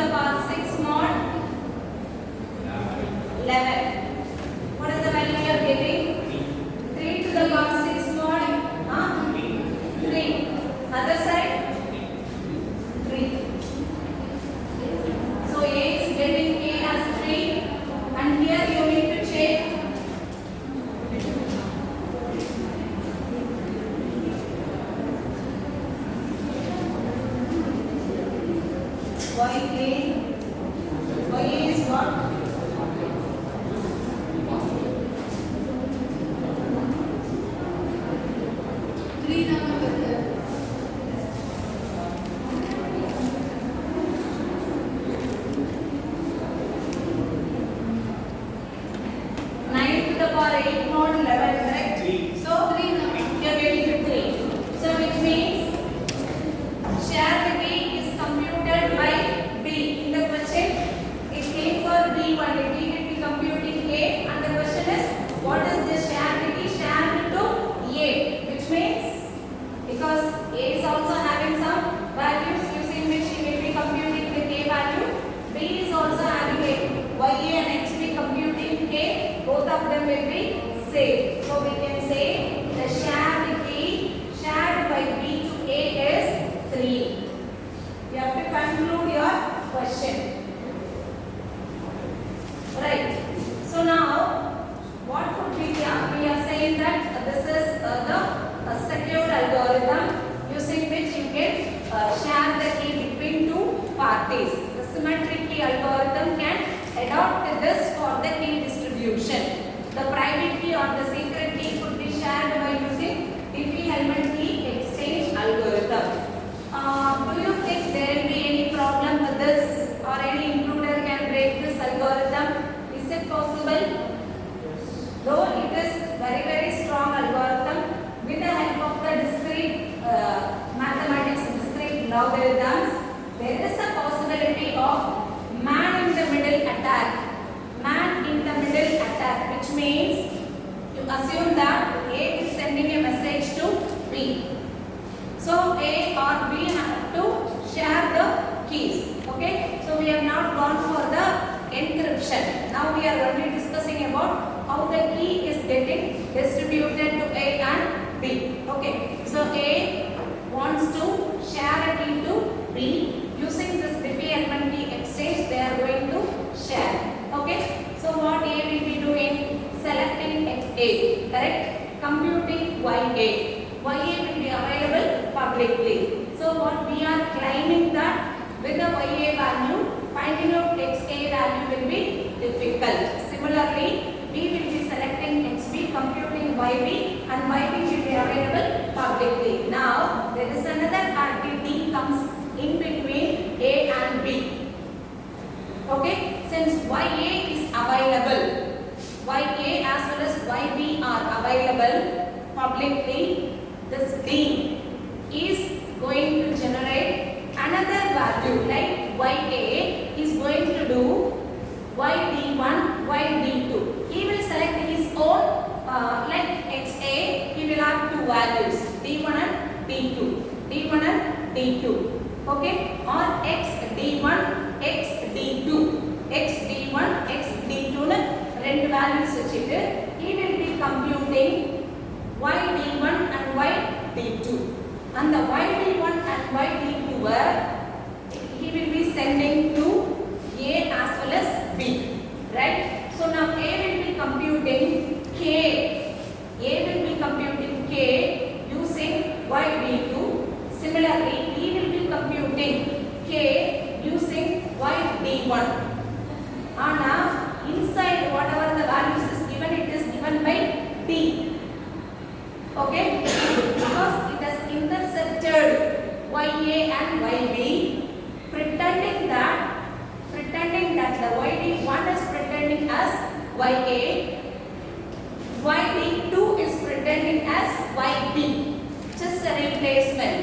the power 6 mod 11. What is the value you are getting? 3 to the power 6 mod 3. Other side 3. So A is getting A as 3, and here you need to check y is what? 3 number. 9 to the power 8 mod 11, correct? 3. So 3 now. You are getting to 3. So which means shared B is computed by B. In the question, it came for B only. B will be computing A, and the question is, what is the shared B? Shared to A, which means because A is also having some values using which he will be computing the K value. B is also having a YA and XB computing K. Both of them will be same. So we can say the shared key shared by B to A is 3. You have to conclude your question. Right. So now, what could be the, we are saying that this is the secure algorithm using which you can share the key between two parties. The symmetric key algorithm can adopt this for the key distribution. The private key or the secret key could be shared by using Diffie-Hellman key exchange algorithm. Do you think there will be any problem with this, or any intruder can break this algorithm? Is it possible? Though it is very strong algorithm, with the help of the discrete mathematics, discrete logarithms, there is a possibility of man in the middle attack. Man in the middle attack, which means you assume that A is sending a message to B. So A or B have to share the keys. Okay. So we have not gone for the encryption. Now we are only discussing about how the key is getting distributed to A and B. Okay. So A wants to share a key to B. Using this Diffie-Hellman key exchange, they are going to share. Okay. So what A will be doing? Selecting XA, correct? Computing YA. YA will be available publicly. So what we are claiming that with the YA value, finding out XA value will be difficult. Similarly, we will be selecting XB, computing YB, and YB will be available publicly. Now, there is another party D comes in between A and B. Okay, since YA is available, YA as well as YB are available publicly, this D is going to generate another value like YA is going to do YD1, YD2. He will select his own like XA, he will have two values D1 and D2. D1 and D2. Okay, or XD1, XD2. XD1, XD2 ரெண்டு values வச்சிட்டு he will be computing YD1 and YD2. And the YD1 and YD2 he will be sending to A as well as B. Right? So now A will be computing K. A will be computing K using YD2. Similarly, B will be computing K using YD1. Now, inside whatever the values is given, it is given by D. Okay? Because it has intercepted YA and YB, pretending that the YD1 is pretending as YA, YD2 is pretending as YB. Just a replacement.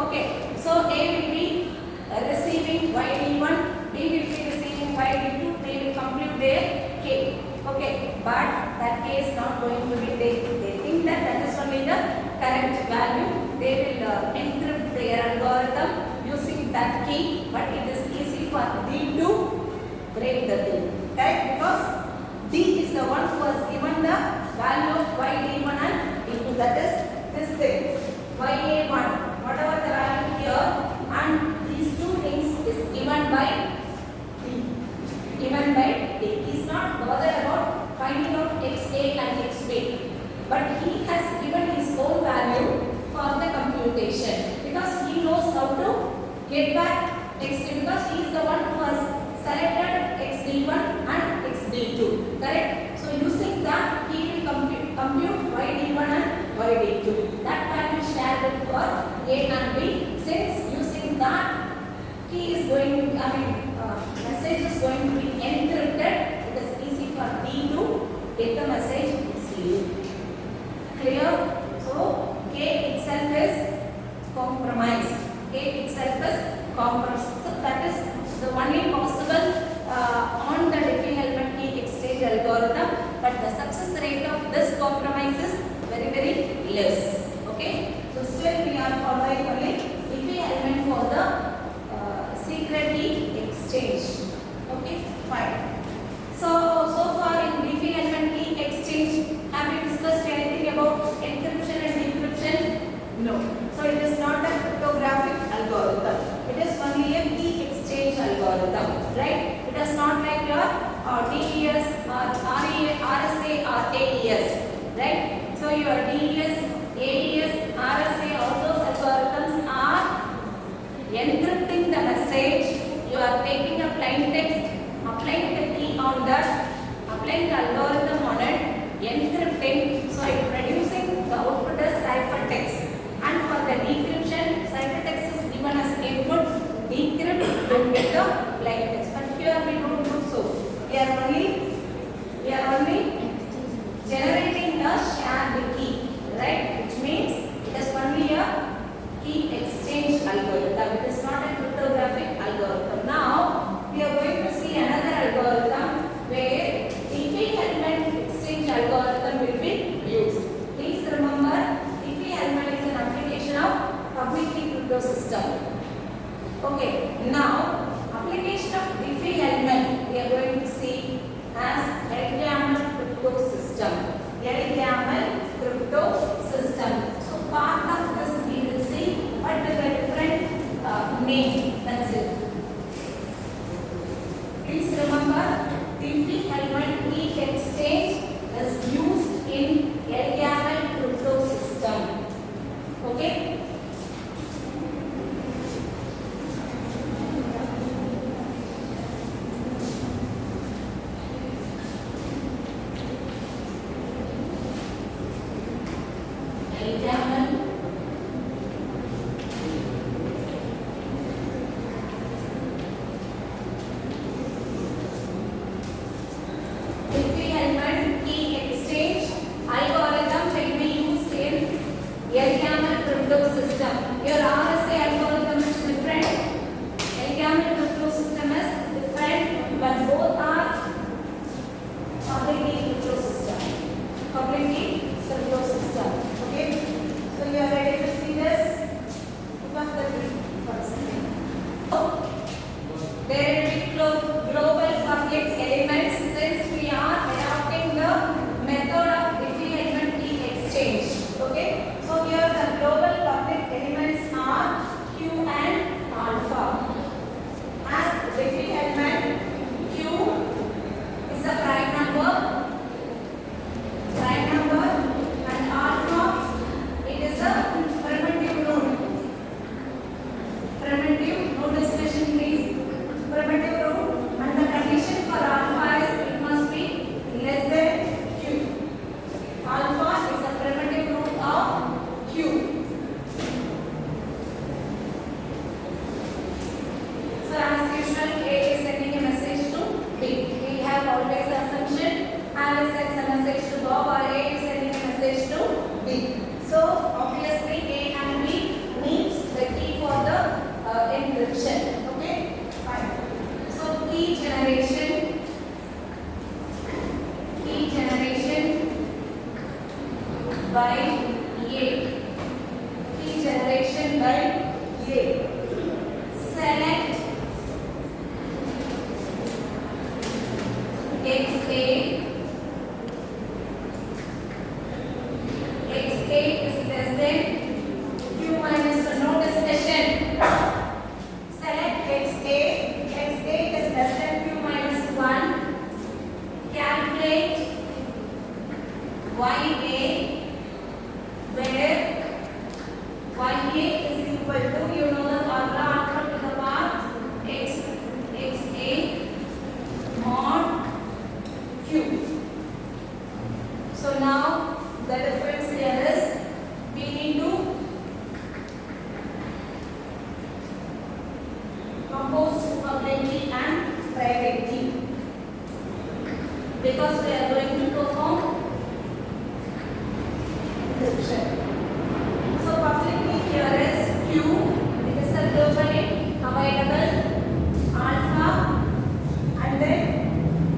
Okay? So A will be receiving YD1, B will be receiving YD2, they will compute their K. Okay, but that K is not going to be taken. They think that is only the correct value. They will encrypt their algorithm using that key, but it is easy for D to break the thing, right? Because D is the one who has given the value of YD1 and D2, that is this thing, YA1, whatever the value here, and these two things is given by D. Given by D. He is not bothered about finding out XA and XB, but he has given his own value for the computation because he knows how to get back XD, because he is the one who has selected XD1 and XD2, correct? So using that he will compute YD1 and YD2. That value shared for A and B. Since using that key is going, message is going to be encrypted, it is easy for D to get the message easily. Clear? So K itself is compromised. K itself is compromised. So that is the only possible on the Diffie-Hellman key exchange algorithm, but the success rate of this compromise is very, very less. Okay? So still we are following only Diffie-Hellman for the secret key exchange. Okay? Fine. So far in Diffie-Hellman key exchange, have you discussed anything about encryption and decryption? No. So it is not a cryptographic algorithm. It is only a key exchange algorithm, right? It is not like your DES or RSA or AES, right? So your DES, AES, RSA, all those algorithms are encrypting the message. You are taking a plain text, applying the key on that, applying the algorithm on it, encrypting. So it producing the output as ciphertext. And for the decryption, ciphertext is given as input, decrypt and get the plain text. But here we don't do so. We are only generating the shared key, right? Which means it is only a key exchange algorithm. It is not a cryptographic algorithm. Now we are going to see another algorithm where Diffie-Hellman exchange algorithm will be used. Please remember, Diffie-Hellman is an application of public key crypto system. Okay, now application of Diffie-Hellman we are going to see as L-YAML crypto system. L-YAML crypto system. So part of this we will see, but with a different name. That's it. Please remember, Diffie-Hellman key exchange is used in L-YAML crypto system. Okay? Diffie-Hellman key exchange algorithm will be used in L-YAML crypto system. Your RSA algorithm is different. L-YAML crypto system is different, but both are public key crypto system. Public key crypto system. Okay? So you are ready to see this? Look at the for a second. So, there will be global public elements since we are adopting the method of Diffie-Hellman key exchange. Okay? So here the global public elements are Q and alpha. As Diffie-Hellman, Q is a prime number, and alpha, it is a primitive node. Primitive node definition please. Primitive node, and the condition for alpha is it must be less than Q. Alpha is a primitive node of Q. So as usual, A is sending a message to B. We have always assumption Alice sends a message to Bob, or A is sending a message to B. So obviously A and B needs the key for the encryption. Okay, fine. So key generation by A. Key generation by A. Select composed public key and private key, because we are going to perform encryption. So public key here is Q. It is a globally available alpha and then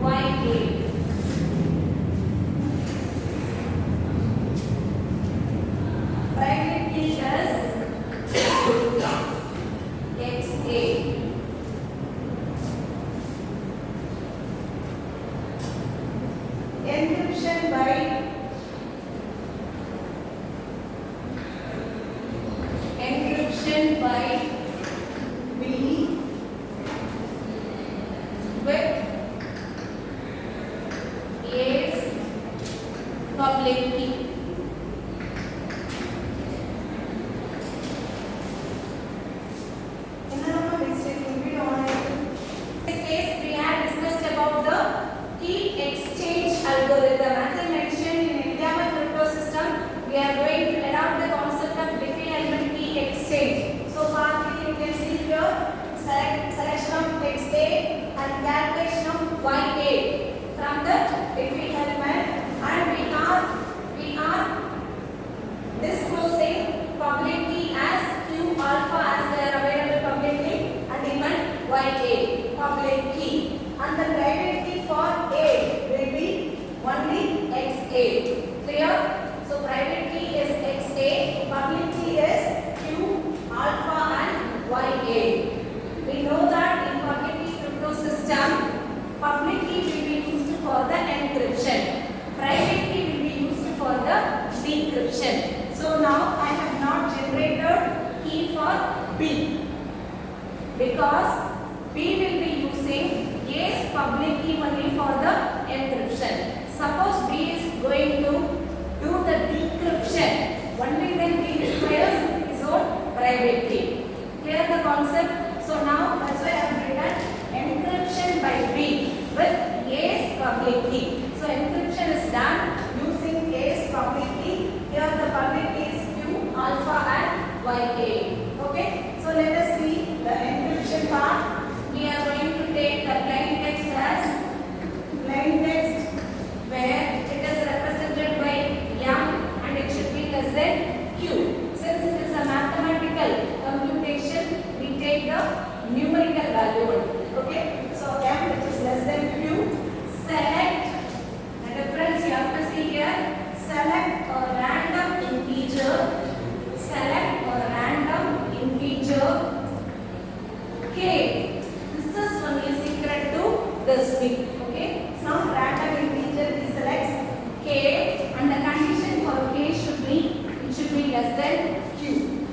YA. Private key is XA. Encryption by B with A's public key. Algorithm. As I mentioned, in Endeavour crypto system, we are going to adopt the concept of Diffie-Hellman key exchange. So, partly you can see here selection of XA and calculation of YA from the Diffie-Hellman, and we are disclosing public key as Q alpha as they are available publicly, and even YA public key, and the private key for A will be only XA. Clear? So private key is XA, public key is Q alpha and YA. We know that in public key crypto system, public key will be used for the encryption, private key will be used for the decryption. So now I have not generated key for B, because B will be using A's public key only for the encryption. Suppose B is going to do the decryption, only then B requires his own private key. Clear the concept? So now that's why I have written encryption by B with A's public key. So encryption is done using A's public key. Here the public key is Q alpha and YA. Okay? So let us see the encryption part. We are going to take the plain text as plain text, where it is represented by M and it should be less than Q. Since it is a mathematical computation, we take the numerical value. Okay? So M, which is less than Q, select the difference you have to see here. Select a random integer. Select a random integer K. This is only secret to this week. Okay? Some random integer he selects K, and the condition for K should be, it should be less than Q.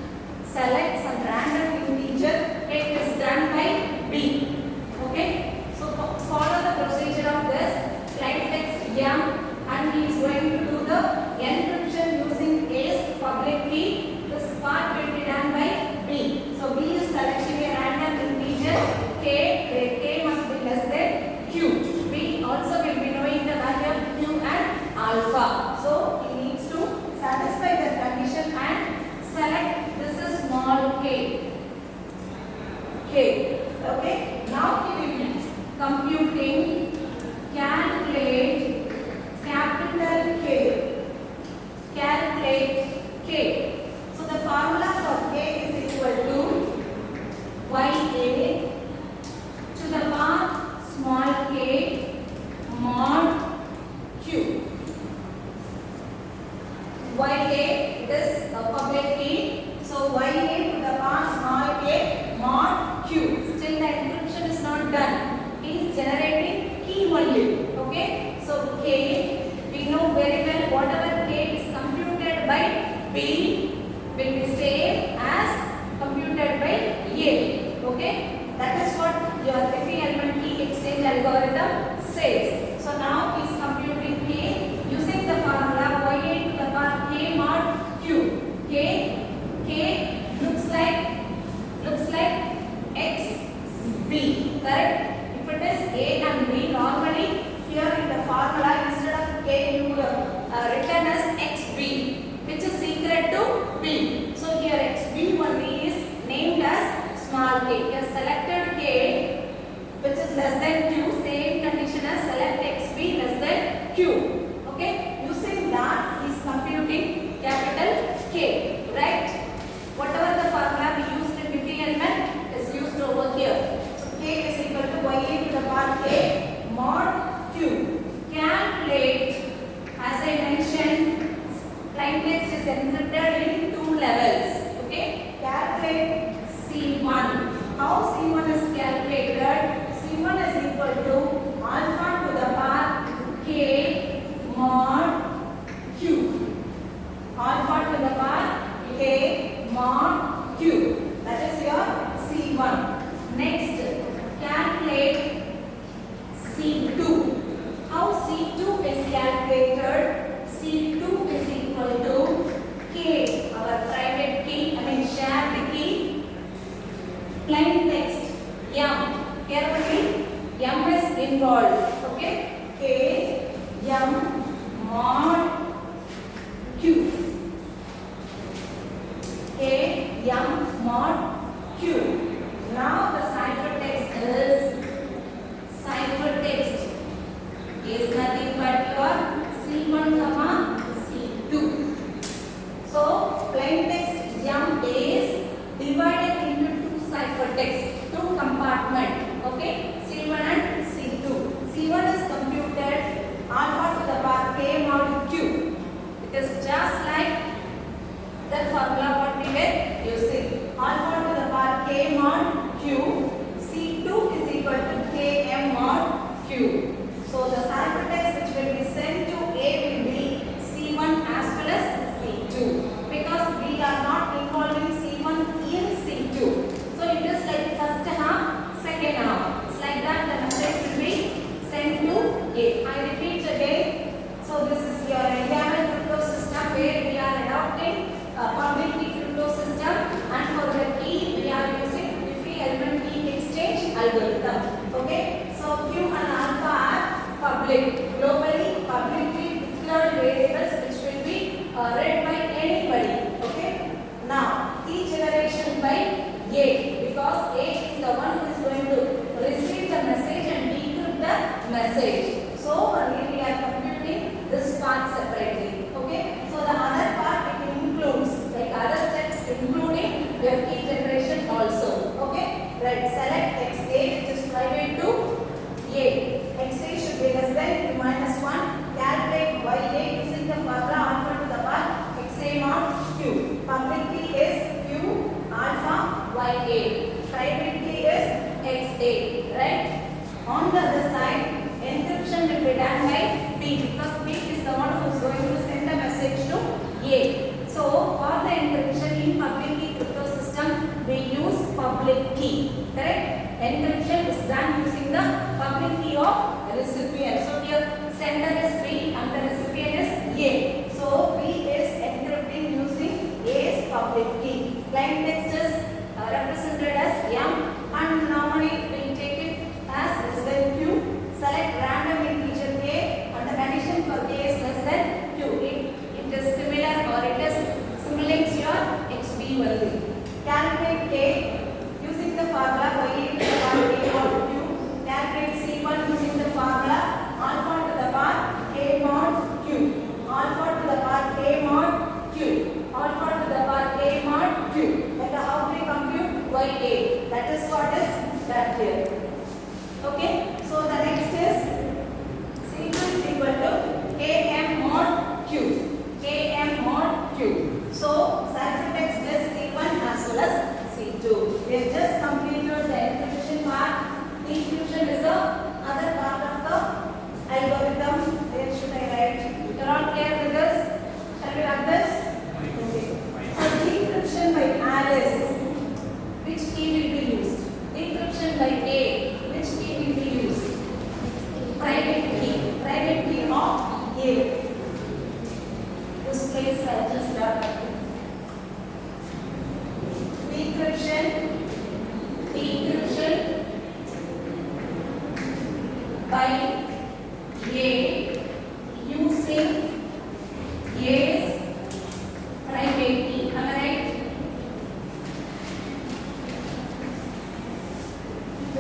Select some random integer. It is done by B. Okay? So follow the procedure of this. Plain text M, and he is going to do the encryption using A's public key. This part will be done by B. So B is selecting a random integer K. K must be less than Q. B also will be knowing the value of Q and alpha. So he needs to satisfy the condition and select this is small k. K. Okay. Now he will be computing, calculate capital K. Calculate K. So the formula for K is equal to YA to the power small k mod Q. YA, this public key. So YA to the power small k mod Q. Still the encryption is not done. He is generating key only. Okay. So K, we know very well whatever K is computed by B will be same as computed by A. Okay. That is what your Diffie-Hellman key exchange algorithm says. So now he is computing K using the formula YA to the power K mod Q. K looks like XB. Correct? If it is A and B, normally here in the formula instead of K you would written as XB, which is secret to B. So here XB only is named as small k. He has selected K less than q, same condition as select xb less than q. Okay, using that is computing capital K, right? Whatever the formula we used in Diffie element is used over here. So K is equal to y to the power K mod q. Calculate, as I mentioned, plain text is encrypted in 2 levels. Okay, calculate C1. How C1 is calculated? C1 is equal to alpha to the power K mod q. Alpha to the power K mod q. That is your C1. Next, calculate C2. How C2 is calculated? C2 is equal to K, our private key, shared key, plain text, M. Carefully, M is involved. Okay, K, M, mod Q. K, M, mod Q. Now the ciphertext is nothing but your C1 comma C2. So plain text M is divided into two ciphertext, two compartment. Okay, C1 and C2. C1 is computed alpha to the power K mod Q. It is just like the formula what we were using. Alpha to the power K mod Q. C2 is equal to Km mod Q. So the ciphertext which will be sent to A will be C1 as well as C2, because we are not involving C1 in C2. So it is like first half, second half. It's like that the message will be sent to A. I repeat again. So this is your entire crypto system where we are adopting a public key crypto system, and for the key we are using Diffie element key exchange algorithm. Okay. So Q and alpha are public, globally publicly declared variables which will be read by anybody. Okay. Now key generation by A, because A is the one who is going to receive the message and decrypt the message. So we are computing this part separately. Okay. So the other part it includes like other steps including your key generation also. Okay. Right. Select XA which is private to A. XA should be less than minus 1. Calculate YA using the formula alpha to the power XA mod Q. Public key is Q alpha YA. Private key is XA. Right? On the other side, encryption will be done by B, because B is the one who is going to send the message to A. So for the encryption in public key crypto system, we use public key. Correct? Encryption is done using the public key of recipient. So here sender is B and the recipient is A. So B is encrypting using A's public key. Plain text is represented as M, and normally we take it as less than Q. Select random integer K and the condition for K is less than Q. It is similar or it is simulates your XB value. Calculate K using the formula Y to the power K mod Q. Calculate C1 using the formula alpha to the power K mod Q. Alpha to the power K mod Q. Alpha to the power K mod Q. That is how we compute YA. That is what is that here. Okay. So the next is C2 is equal to Km mod Q. Km mod Q. So ciphertext is C1 as well as C2. We have just completed the encryption part. Decryption is the other part of the algorithm. Where should I write? You are all clear with this? Shall we run this? Okay. So decryption by Alice. Which key will be used? Decryption by A. Which key will be used? Private key. Private key of A. This place I just left. Decryption by A using A's private key. Am I right?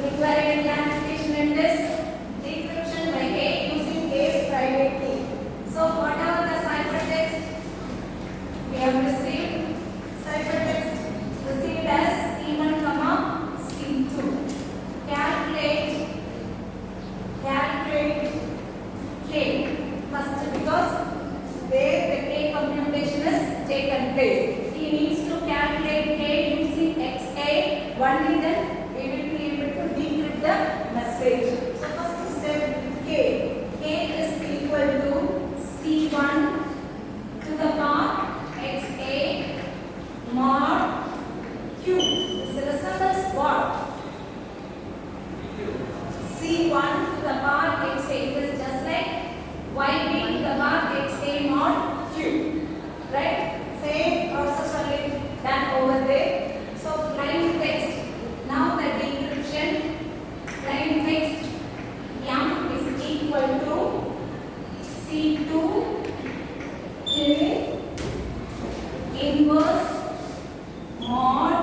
Require any clarification in this? private key. So whatever the ciphertext we have received, ciphertext received as C1, C2. Calculate K first, because there the K computation is taken place. He needs to calculate K using XA. Only then we will be able to decrypt the message. So first step, K is equal to C1 to the power XA mod Q. This resembles what? C1 to the power XA. It is just like YB to the power XA mod Q. Right? Same process only done over there. So plain text. Now the decryption. Plain text M is equal to C2 K inverse mod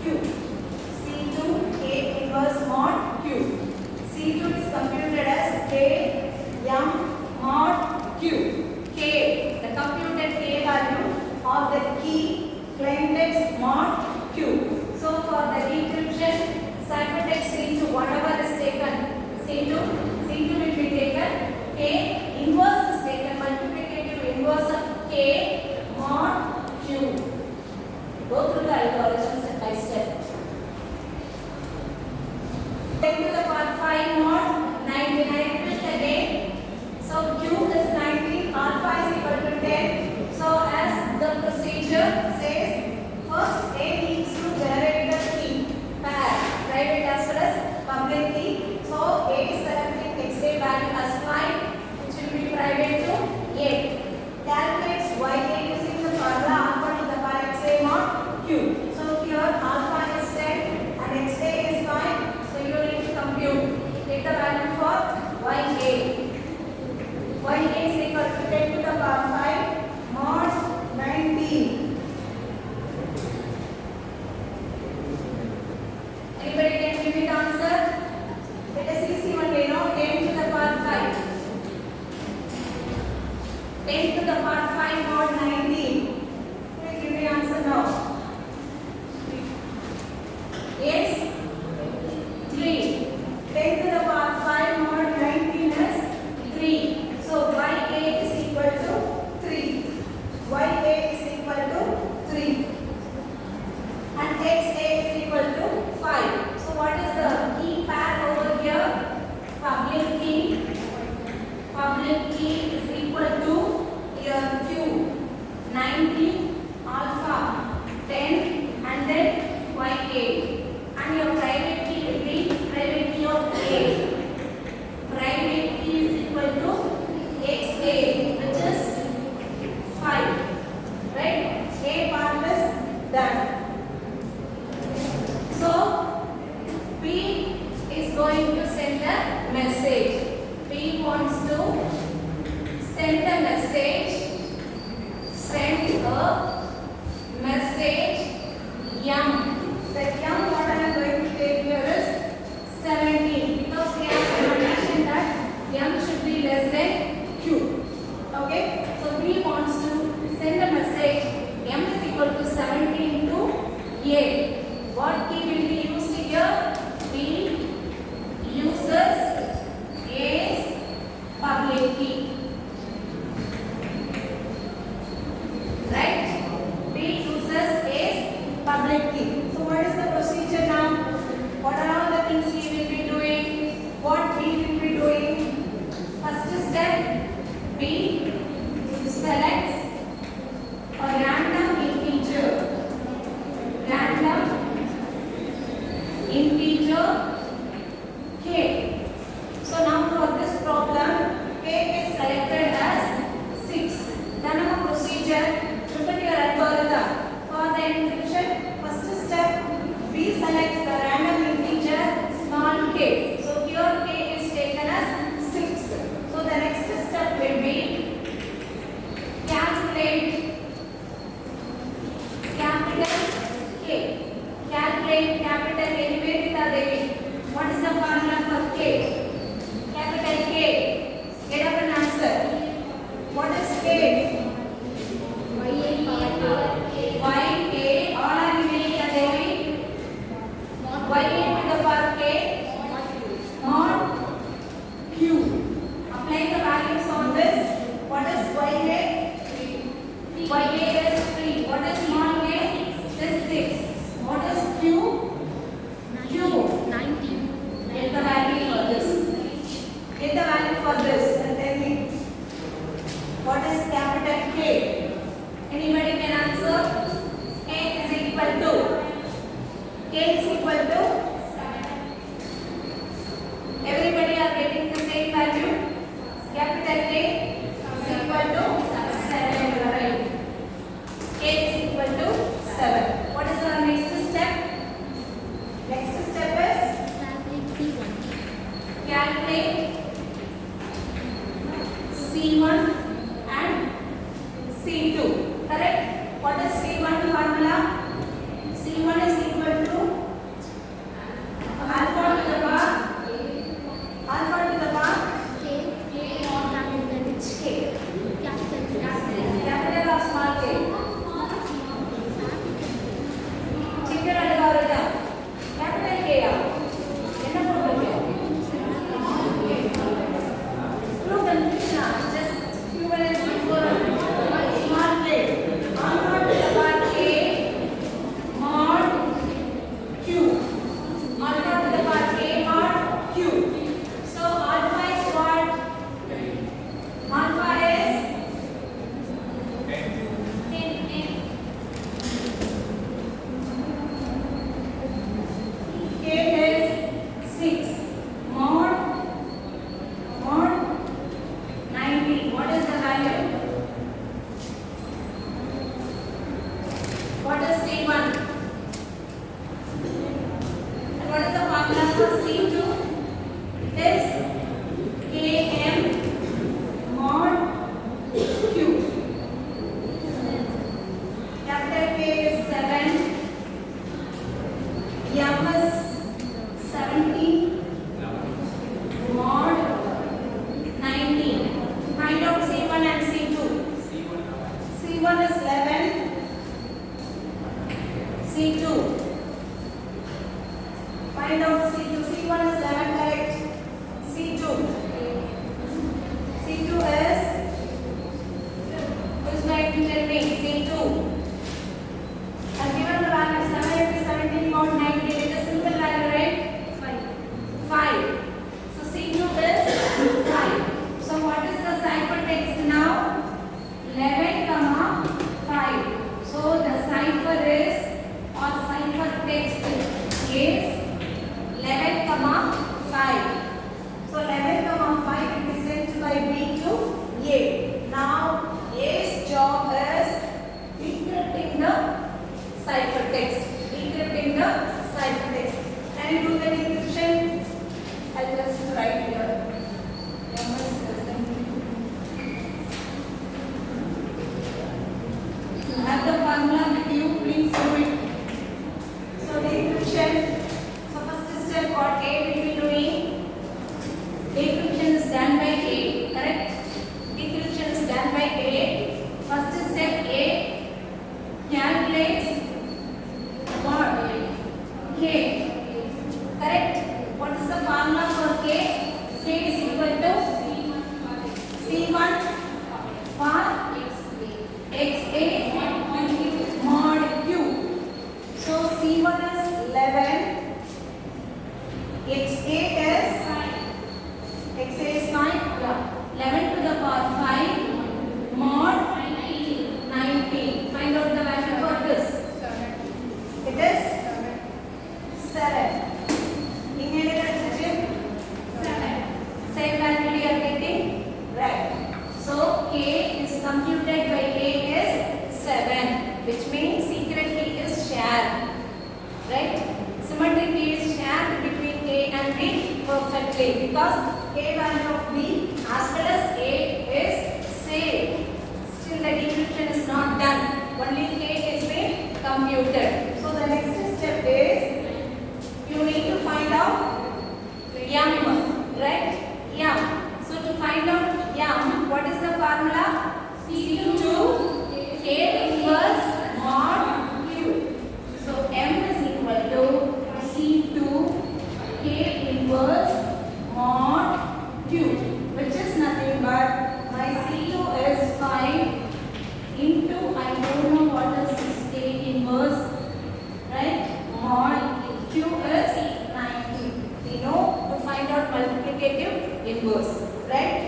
Q. C2 K inverse mod Q. C2 is computed as K M mod Q. K, the computed K value of the key plain text mod Q. So for the decryption, ciphertext C2, whatever is taken, C2 will be taken. K inverse is taken, multiplicative inverse of K mod Q. Go through the algorithm step by step. 10 to the power 5 mod 19. I repeat again. So Q is 19, alpha is equal to 10. So as the procedure says, first A needs to generate the key pair, private as well as public key. So A is selecting XA value as 5, which will be private to A. Calculates YA using the formula alpha to the power XA mod Q. So here alpha is 10 and XA is 5. So you need to compute. Take the value for YA. YA is equal to 10 to the power 5 mod 19. Anybody can give me the answer? Let us see only now. 10 to the power 5. 10 to the power 5 mod 19. Will give me answer now. Yes? 3. 10 to the power 5 mod 19 is 3. So YA is equal to 3. YA is equal to 3. And XA is equal to 5. So what is the key pair over here? Public key. Public key is equal to here Q. 19 alpha 10 and then YA. And your private key will be private key of A. Private key is equal to XA, which is 5. Right? A part is done. So P is going to send a message. P wants to send a message. Send a message M. That M what I am going to take here is 17, because we have to mention that M should be less than Q. Okay? So P wants to send a message. M is equal to 17 to A. What key will be used here? P uses A's public key. Right? P uses A's public key. So what is the procedure now? What are all the things he will be doing? What he will be doing? First step, B selects a random integer. Random integer K. So now for this problem, K is selected as 6. Then our procedure, repeat your algorithm. For the encryption, first step, B selects the random integer small k. So here K is taken as 6. So the next step will be calculate capital K. Calculate capital anyway with a Devi. What is the formula for K? Capital K Ya to the power k mod q. Applying the values on this. What is Ya? Ya is 3. What is mod a? It is 6. What is q? Q 19. Get the value for this. Get the value for this and tell me what is capital K. Anybody can answer? K is equal to everybody are getting the same value. Capital K is equal to 7. Right? K is equal to 7. What is our next step? Next step is calculate C1 and C2. Correct? What is C1 formula? C1 is equal to alpha to the power K. Capital or small k? Chicken algorithm. Capital K. என்ன போட்டுருக்கீங்க? No confusion. Just few minutes before small k. Alpha to the power k mod q. Alpha to the power k mod q. So alpha is what? Alpha is 10. K is 6. Mod 90. What is the value? What is C1? And what is the formula for C2? It is Km mod Q. Capital K is 7. M is 70. Mod 90. Find out C1 and C2. C1 is 11. C2. Find out C2. C1 is 11, correct? C2. C2 is, who is going to tell me? C2. I've given the value 7 into 17 mod 90. It is a simple value, right? 5. So C2 is 5. So what is the cipher text now? 11, 5. So the cipher is or cipher text is 11, 5. So 11, 5 it is sent by B to A. Now A's job is decrypting the cipher text. Decrypting the cipher text. Can you do the decryption? I'll just write here. Have the formula with you, please do it. So decryption. So first step what A will be doing? Decryption is done by A, correct? Decryption is done by A. First step A calculates what? K. Correct? What is the formula for K? K is equal to C1 for XA mod Q. So C1 is 11. XA is 5. Yeah. 11 to the power 5 mod 90. Find out the value for this. It is 7. Same value you are getting, right? So K is computed by A is 7, which means secret key is shared, right? Symmetric key is shared between A and B perfectly because K value of B as well as A is same. Still the decryption is not done. Only K is being computed. So the next step is you need to find out M, right? M. So to find out M, what is the formula? C2 K inverse mod Q. So M is equal to C2 inverse, right?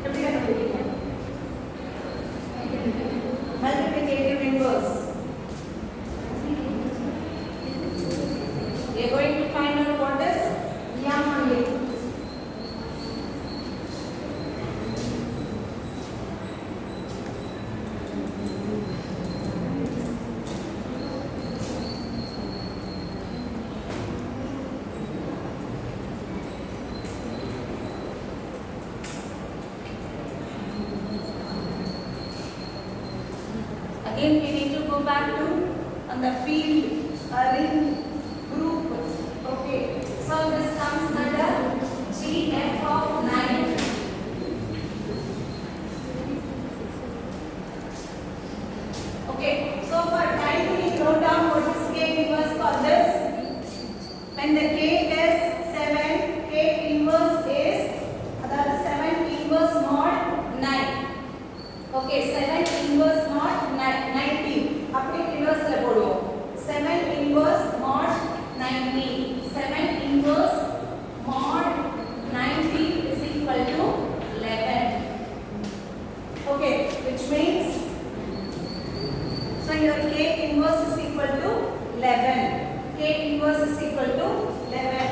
எப்படி கண்டுபிடிப்பீங்க? Multiplicative inverse. We are going to find out what is M and A. Again, we need to go back to on the field ring group. Okay, so this comes under GF of 9. Okay, so for time we wrote down what is K inverse for this. When the K is 7, K inverse is that 7 inverse mod 9. Okay, 7 inverse mod 90. அப்படி inverse-ல போடுவோம். 7 inverse mod 90. 7 inverse mod 90 is equal to 11. Okay, which means so your K inverse is equal to 11. K inverse is equal to 11.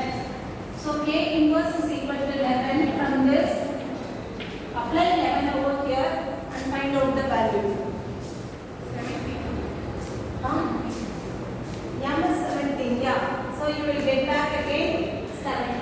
So K inverse is equal to 11. From this, apply 11 over here and find out the value. 17. M is 17, yeah. So you will get back again 17.